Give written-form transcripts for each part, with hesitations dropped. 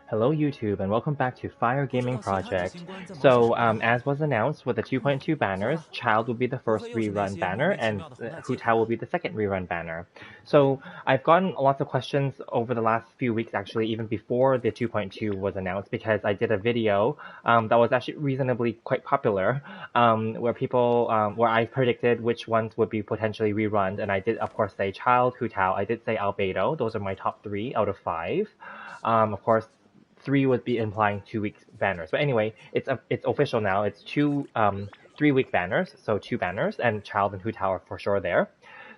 Hello YouTube and welcome back to Fire Gaming Project. So as was announced with the 2.2 banners, Childe will be the first rerun banner and Hu Tao will be the second rerun banner. So I've gotten lots of questions over the last few weeks actually, even before the 2.2 was announced, because I did a video that was actually reasonably quite popular where I predicted which ones would be potentially rerun, and I did of course say Childe, Hu Tao, I did say Albedo. Those are my top 3 out of 5. Of course, 3 would be implying 2 weeks banners. But anyway, it's official now. It's 3 week banners, so 2 banners, and Childe and Hu Tao are for sure there.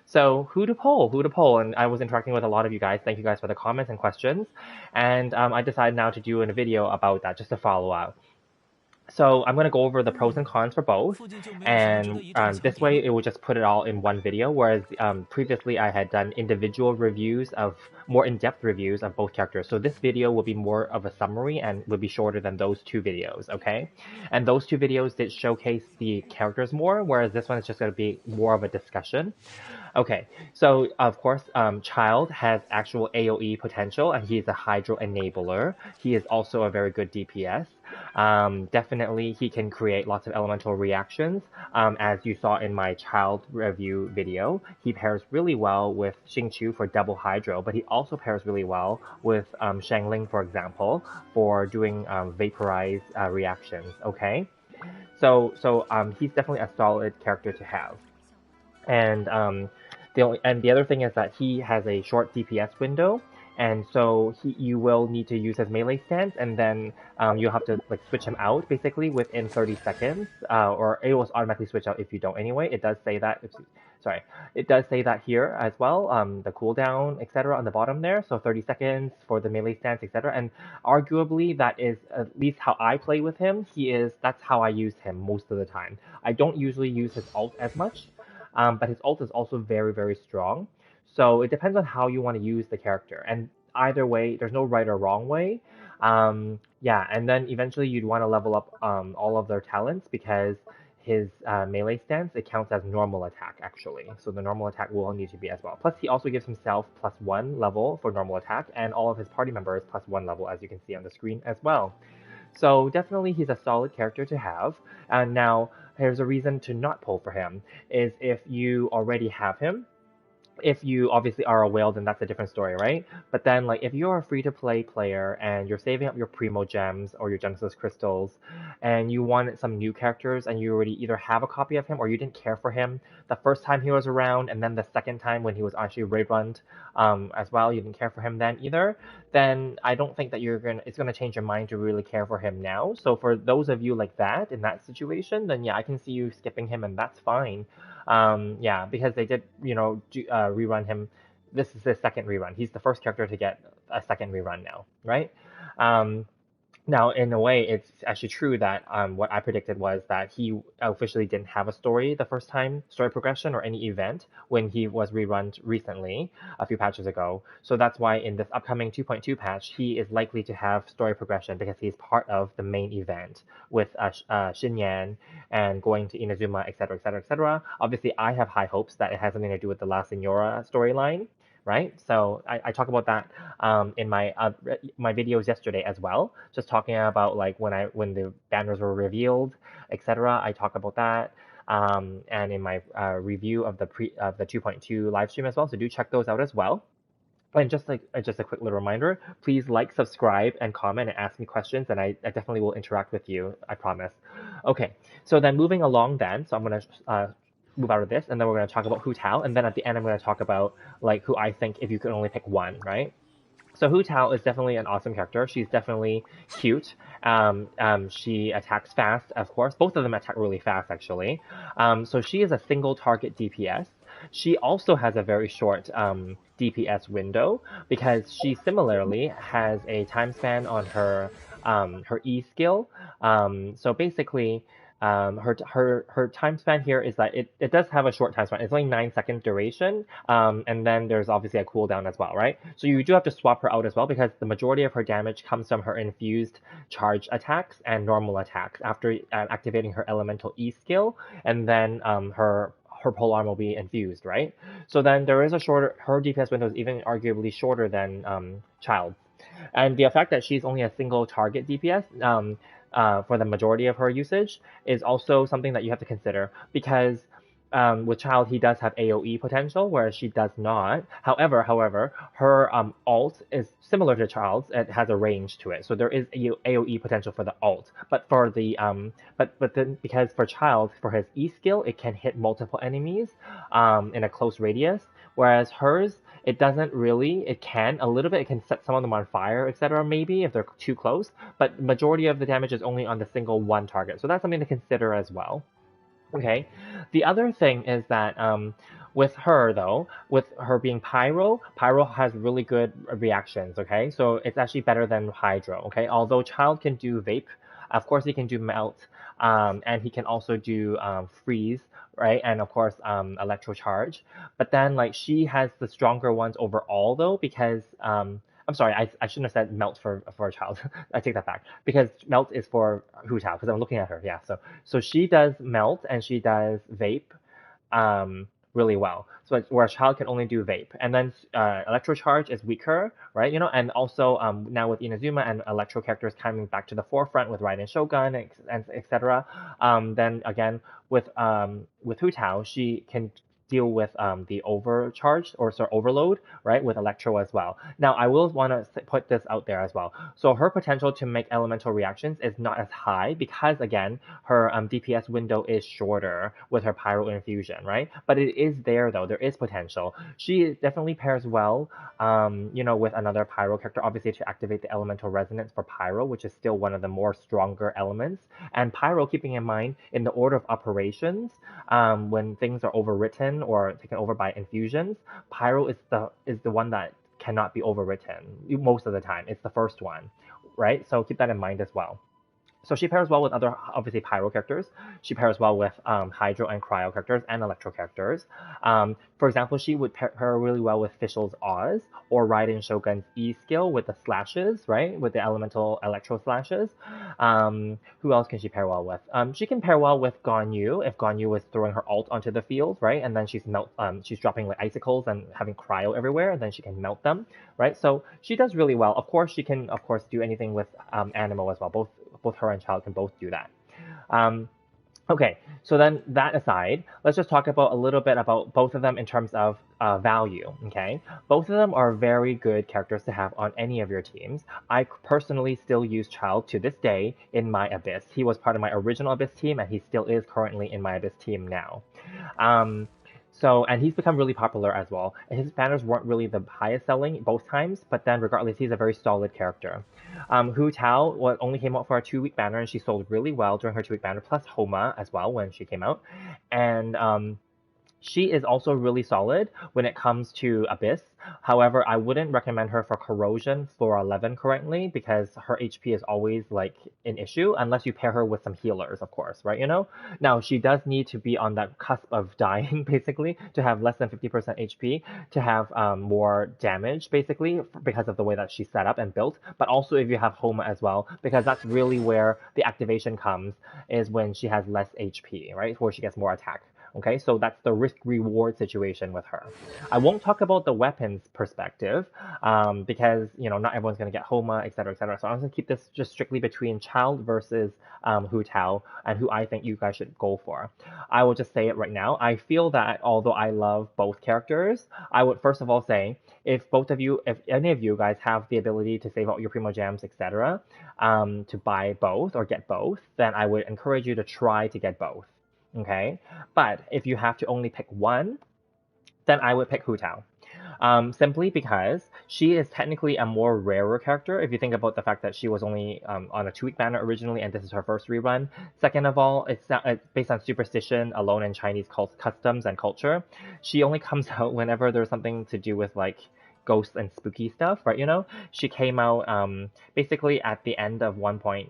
So who to poll? Who to poll? And I was interacting with a lot of you guys. Thank you guys for the comments and questions. And I decided now to do a video about that just to follow up. So I'm going to go over the pros and cons for both, and this way it will just put it all in one video, whereas previously I had done individual reviews of more in-depth reviews of both characters. So this video will be more of a summary and will be shorter than those 2 videos, okay? And those 2 videos did showcase the characters more, whereas this one is just going to be more of a discussion. Okay, so of course, Childe has actual AoE potential, and he's a Hydro enabler. He is also a very good DPS. Definitely, he can create lots of elemental reactions. As you saw in my Childe review video, he pairs really well with Xingqiu for double Hydro, but he also pairs really well with Shangling, for example, for doing vaporize reactions. Okay, so he's definitely a solid character to have. And the other thing is that he has a short DPS window, and so you will need to use his melee stance, and then you'll have to like switch him out basically within 30 seconds, or it will automatically switch out if you don't anyway. It does say that. Sorry, it does say that here as well. The cooldown, etc. on the bottom there. So 30 seconds for the melee stance, etc. And arguably that is at least how I play with him. That's how I use him most of the time. I don't usually use his ult as much. But his ult is also very, very strong. So it depends on how you want to use the character. And either way, there's no right or wrong way. Yeah, and then eventually you'd want to level up all of their talents, because his melee stance, it counts as normal attack actually. So the normal attack will need to be as well. Plus he also gives himself +1 level for normal attack, and all of his party members +1 level, as you can see on the screen as well. So definitely he's a solid character to have. And now here's a reason to not pull for him, is if you already have him. If you obviously are a whale, then that's a different story, right? But then, like, if you're a free-to-play player and you're saving up your Primo Gems or your Genesis Crystals, and you want some new characters, and you already either have a copy of him or you didn't care for him the first time he was around, and then the second time when he was actually rerun as well, you didn't care for him then either, then I don't think that it's gonna change your mind to really care for him now. So for those of you like that, in that situation, then yeah, I can see you skipping him, and that's fine. Yeah, because they did, rerun him. This is his second rerun. He's the first character to get a second rerun now, right? Now, in a way, it's actually true that what I predicted was that he officially didn't have a story the first time, story progression or any event, when he was rerun recently, a few patches ago. So that's why in this upcoming 2.2 patch, he is likely to have story progression, because he's part of the main event with Xinyan and going to Inazuma, etc., etc., etc. Obviously, I have high hopes that it has something to do with the La Senora storyline, right? So I talk about that in my videos yesterday as well, just talking about like when the banners were revealed, etc. I talk about that, and in my review of the 2.2 live stream as well. So do check those out as well. And just a quick little reminder, please like, subscribe, and comment and ask me questions, and I definitely will interact with you, I promise. Okay, so then moving along then, so I'm going to move out of this, and then we're going to talk about Hu Tao, and then at the end I'm going to talk about like who I think if you could only pick one, right? So Hu Tao is definitely an awesome character. She's definitely cute. She attacks fast, of course. Both of them attack really fast, actually. So she is a single target DPS. She also has a very short DPS window, because she similarly has a time span on her E skill. So basically, her time span here is that it does have a short time span. It's only 9-second duration, and then there's obviously a cooldown as well, right? So you do have to swap her out as well, because the majority of her damage comes from her infused charge attacks and normal attacks after activating her elemental E skill, and then her polearm will be infused, right? So then there is her DPS window is even arguably shorter than Childe's. And the fact that she's only a single target DPS for the majority of her usage is also something that you have to consider because with Child, he does have AoE potential, whereas she does not. However, her ult is similar to Child's. It has a range to it, so there is AoE potential for the ult. But for the but then because for Child, for his E skill, it can hit multiple enemies in a close radius, whereas hers it doesn't really. It can a little bit. It can set some of them on fire, etc. Maybe if they're too close, but majority of the damage is only on the single one target. So that's something to consider as well. Okay. The other thing is that with her though, with her being Pyro, Pyro has really good reactions. Okay, so it's actually better than Hydro. Okay, although Child can do Vape, of course he can do Melt, and he can also do Freeze, right? And of course Electro Charge. But then like she has the stronger ones overall though because I'm sorry, I shouldn't have said melt for a child. I take that back because melt is for Hu Tao because I'm looking at her. Yeah, so she does melt and she does vape really well. So where a child can only do vape, and then electro charge is weaker, right? You know, and also now with Inazuma and electro characters coming back to the forefront with Raiden Shogun and etc. Then again with Hu Tao, she can deal with the overcharge or sort of overload, right, with Electro as well. Now, I will want to put this out there as well. So her potential to make elemental reactions is not as high because, again, her DPS window is shorter with her Pyro Infusion, right? But it is there, though. There is potential. She definitely pairs well, you know, with another Pyro character, obviously to activate the elemental resonance for Pyro, which is still one of the more stronger elements. And Pyro, keeping in mind, in the order of operations, when things are overwritten or taken over by infusions, Pyro is the one that cannot be overwritten most of the time. It's the first one, right? So keep that in mind as well. So she pairs well with other, obviously, Pyro characters. She pairs well with Hydro and Cryo characters and Electro characters. For example, she would pair really well with Fischl's Oz or Raiden Shogun's E skill with the slashes, right? With the elemental Electro slashes. Who else can she pair well with? She can pair well with Ganyu if Ganyu is throwing her ult onto the field, right? And then she's dropping like icicles and having Cryo everywhere, and then she can melt them, right? So she does really well. Of course, she can, of course, do anything with Animo as well. Both her and Child can both do that. Um, okay, so then that aside, let's just talk about a little bit about both of them in terms of value. Okay, both of them are very good characters to have on any of your teams. I personally still use Child to this day in my Abyss. He was part of my original Abyss team, and he still is currently in my Abyss team now. Um, and he's become really popular as well. And his banners weren't really the highest selling both times, but then regardless, he's a very solid character. Hu Tao only came out for a 2-week banner, and she sold really well during her 2-week banner, plus Homa as well when she came out. And she is also really solid when it comes to Abyss. However, I wouldn't recommend her for Corrosion floor 11 currently because her HP is always like an issue unless you pair her with some healers, of course, right? You know? Now, she does need to be on that cusp of dying, basically, to have less than 50% HP, to have more damage, basically, because of the way that she's set up and built. But also if you have Homa as well, because that's really where the activation comes, is when she has less HP, right? Where she gets more attack. Okay, so that's the risk-reward situation with her. I won't talk about the weapons perspective because, you know, not everyone's going to get Homa, etc., etc. So I'm going to keep this just strictly between Child versus Hu Tao and who I think you guys should go for. I will just say it right now. I feel that although I love both characters, I would first of all say if any of you guys have the ability to save out your Primo Gems, etc., to buy both or get both, then I would encourage you to try to get both. Okay, but if you have to only pick one, then I would pick Hu Tao. Simply because she is technically a more rarer character if you think about the fact that she was only on a 2-week banner originally and this is her first rerun. Second of all, it's based on superstition alone in Chinese customs and culture. She only comes out whenever there's something to do with like ghosts and spooky stuff, right? You know, she came out basically at the end of 1.3,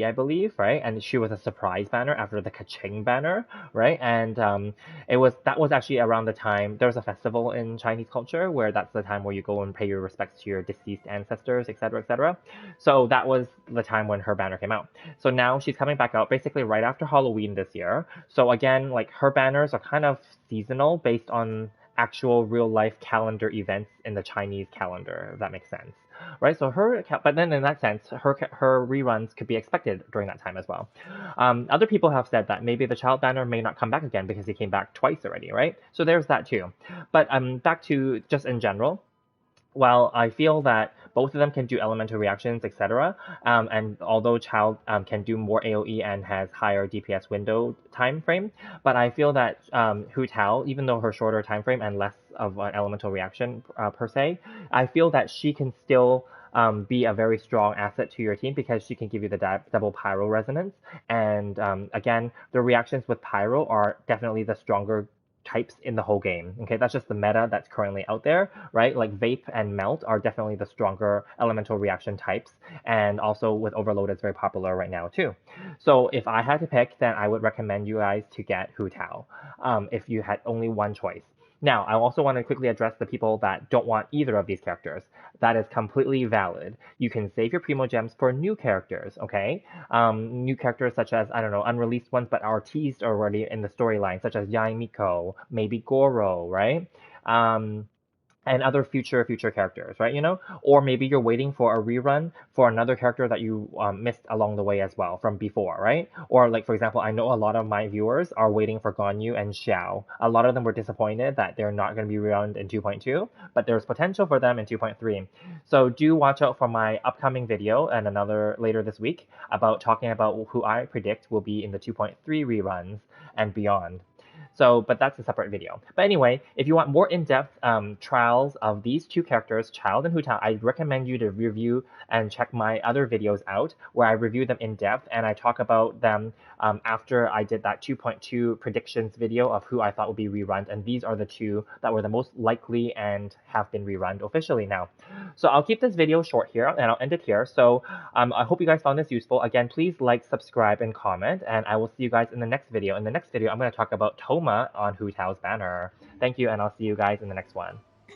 I believe, right? And she was a surprise banner after the Kaching banner, right? And that was actually around the time there was a festival in Chinese culture where that's the time where you go and pay your respects to your deceased ancestors, etc., etc. So that was the time when her banner came out. So now she's coming back out basically right after Halloween this year. So again, like her banners are kind of seasonal based on actual real life calendar events in the Chinese calendar, if that makes sense. right? So her account, but then in that sense, her reruns could be expected during that time as well. Other people have said that maybe the Childe banner may not come back again because he came back twice already, right? So there's that too. But back to just in general, while I feel that both of them can do elemental reactions, etc., and although Childe can do more AoE and has higher DPS window time frame, but I feel that Hu Tao, even though her shorter time frame and less of an elemental reaction per se, I feel that she can still be a very strong asset to your team because she can give you the double pyro resonance. And again, the reactions with pyro are definitely the stronger types in the whole game. Okay, that's just the meta that's currently out there, right? Like Vape and Melt are definitely the stronger elemental reaction types, and also with Overload it's very popular right now too. So if I had to pick, then I would recommend you guys to get Hu Tao, if you had only one choice. Now, I also want to quickly address the people that don't want either of these characters. That is completely valid. You can save your Primo Gems for new characters, okay? New characters such as, I don't know, unreleased ones but are teased already in the storyline, such as Yae Miko, maybe Goro, right? And other future characters, right? You know, or maybe you're waiting for a rerun for another character that you missed along the way as well from before, right? Or like for example, I know a lot of my viewers are waiting for Ganyu and Xiao. A lot of them were disappointed that they're not going to be rerun in 2.2, but there's potential for them in 2.3. So do watch out for my upcoming video and another later this week about talking about who I predict will be in the 2.3 reruns and beyond. So, but that's a separate video. But anyway, if you want more in-depth trials of these two characters, Childe and Hu Tao, I recommend you to review and check my other videos out where I review them in depth and I talk about them after I did that 2.2 predictions video of who I thought would be rerun. And these are the two that were the most likely and have been rerun officially now. So I'll keep this video short here and I'll end it here. So I hope you guys found this useful. Again, please like, subscribe, and comment, and I will see you guys in the next video. In the next video, I'm going to talk about Toma on Hu Tao's banner. Thank you, and I'll see you guys in the next one.